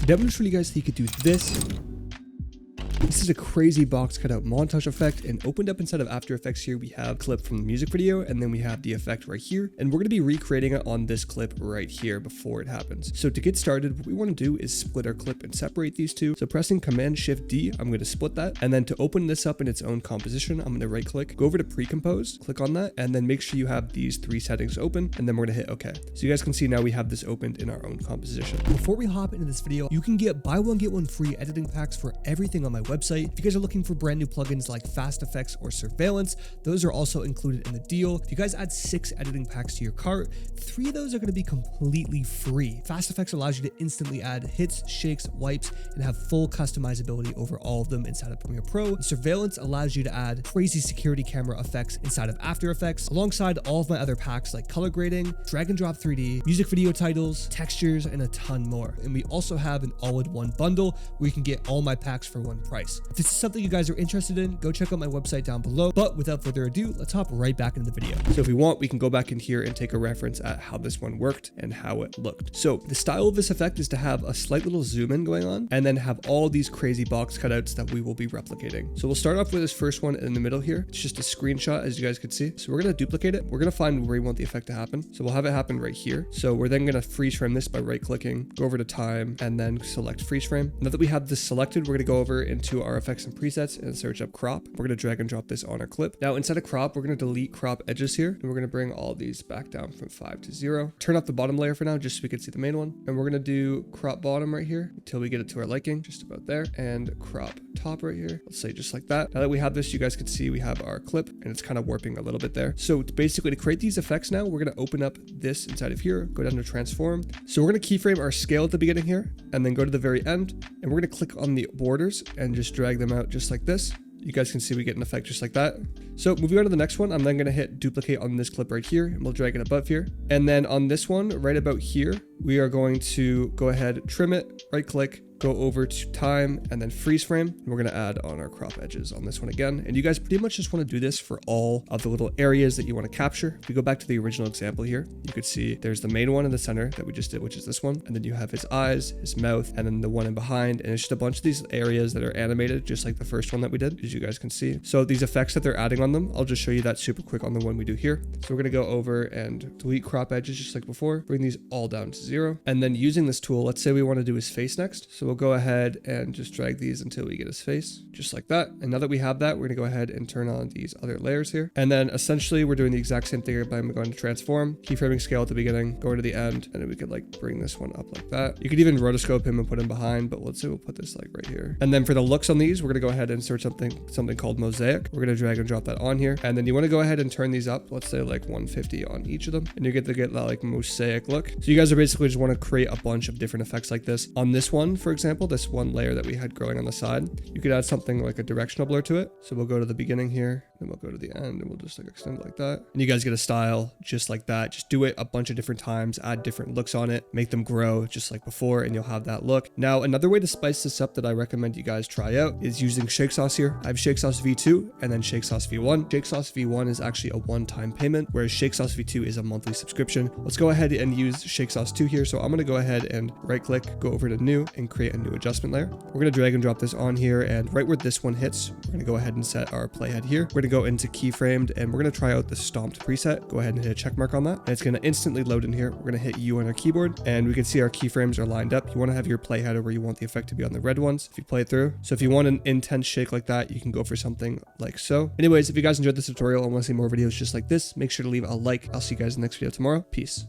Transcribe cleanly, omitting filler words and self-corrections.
Today I'm going to show you guys how you could do this. This is a crazy box cutout montage effect, and opened up inside of After Effects here, we have clip from the music video, and then we have the effect right here, and we're going to be recreating it on this clip right here before it happens. So to get started, what we want to do is split our clip and separate these two. So pressing Command-Shift-D, I'm going to split that, and then to open this up in its own composition, I'm going to right click, go over to Pre-Compose, click on that, and then make sure you have these three settings open, and then we're going to hit OK. So you guys can see now we have this opened in our own composition. Before we hop into this video, you can get buy one get one free editing packs for everything on my website. If you guys are looking for brand new plugins like Fast Effects or Surveillance, those are also included in the deal. If you guys add 6 editing packs to your cart, 3 of those are going to be completely free. Fast Effects allows you to instantly add hits, shakes, wipes, and have full customizability over all of them inside of Premiere Pro. Surveillance allows you to add crazy security camera effects inside of After Effects, alongside all of my other packs like color grading, drag and drop 3D, music video titles, textures, and a ton more. And we also have an all-in-one bundle where you can get all my packs for one price. If this is something you guys are interested in, go check out my website down below. But without further ado, let's hop right back into the video. So if we want, we can go back in here and take a reference at how this one worked and how it looked. So the style of this effect is to have a slight little zoom in going on, and then have all these crazy box cutouts that we will be replicating. So we'll start off with this first one in the middle here. It's just a screenshot, as you guys could see. So we're going to duplicate it. We're going to find where we want the effect to happen. So we'll have it happen right here. So we're then going to freeze frame this by right clicking, go over to time, and then select freeze frame. Now that we have this selected, we're going to go over into our effects and presets and search up crop. We're going to drag and drop this on our clip. Now instead of crop, we're going to delete crop edges here, and we're going to bring all these back down from 5 to 0. Turn off the bottom layer for now, just so we can see the main one. And we're going to do crop bottom right here until we get it to our liking, just about there, and crop top right here. Let's say just like that. Now that we have this, you guys can see we have our clip, and it's kind of warping a little bit there. So basically to create these effects now, we're going to open up this inside of here, go down to transform. So we're going to keyframe our scale at the beginning here, and then go to the very end, and we're going to click on the borders and just drag them out just like this. You guys can see we get an effect just like that. So moving on to the next one, I'm then going to hit duplicate on this clip right here, and we'll drag it above here. And then on this one, right about here, we are going to go ahead, trim it, right click, go over to time, and then freeze frame. And we're going to add on our crop edges on this one again. And you guys pretty much just want to do this for all of the little areas that you want to capture. If we go back to the original example here, you could see there's the main one in the center that we just did, which is this one. And then you have his eyes, his mouth, and then the one in behind. And it's just a bunch of these areas that are animated, just like the first one that we did, as you guys can see. So these effects that they're adding on them, I'll just show you that super quick on the one we do here. So we're going to go over and delete crop edges just like before, bring these all down to 0. And then using this tool, let's say we want to do his face next. So we'll go ahead and just drag these until we get his face, just like that. And now that we have that, we're going to go ahead and turn on these other layers here. And then essentially we're doing the exact same thing by going to transform, keyframing scale at the beginning, going to the end, and then we could like bring this one up like that. You could even rotoscope him and put him behind, but let's say we'll put this like right here. And then for the looks on these, we're going to go ahead and insert something called mosaic. We're going to drag and drop that on here. And then you want to go ahead and turn these up, let's say like 150 on each of them, and you get to get that like mosaic look. So you guys are basically just want to create a bunch of different effects like this. On this one, for example, this one layer that we had growing on the side, you could add something like a directional blur to it. So we'll go to the beginning here, then we'll go to the end, and we'll just like extend it like that. And you guys get a style just like that. Just do it a bunch of different times, add different looks on it, make them grow just like before, and you'll have that look. Now, another way to spice this up that I recommend you guys try out is using Shake Sauce here. I have Shake Sauce V2 and then Shake Sauce V1. Shake Sauce V1 is actually a one-time payment, whereas Shake Sauce V2 is a monthly subscription. Let's go ahead and use Shake Sauce 2 here. So I'm going to go ahead and right click, go over to new, and create a new adjustment layer. We're going to drag and drop this on here, and right where this one hits, we're going to go ahead and set our playhead here. We're going to go into keyframed, and we're going to try out the stomped preset. Go ahead and hit a check mark on that, and it's going to instantly load in here. We're going to hit U on our keyboard, and we can see our keyframes are lined up. You want to have your playhead where you want the effect to be on the red ones if you play it through. So if you want an intense shake like that, you can go for something like so. Anyways, if you guys enjoyed this tutorial and want to see more videos just like this, make sure to leave a like. I'll see you guys in the next video tomorrow. Peace.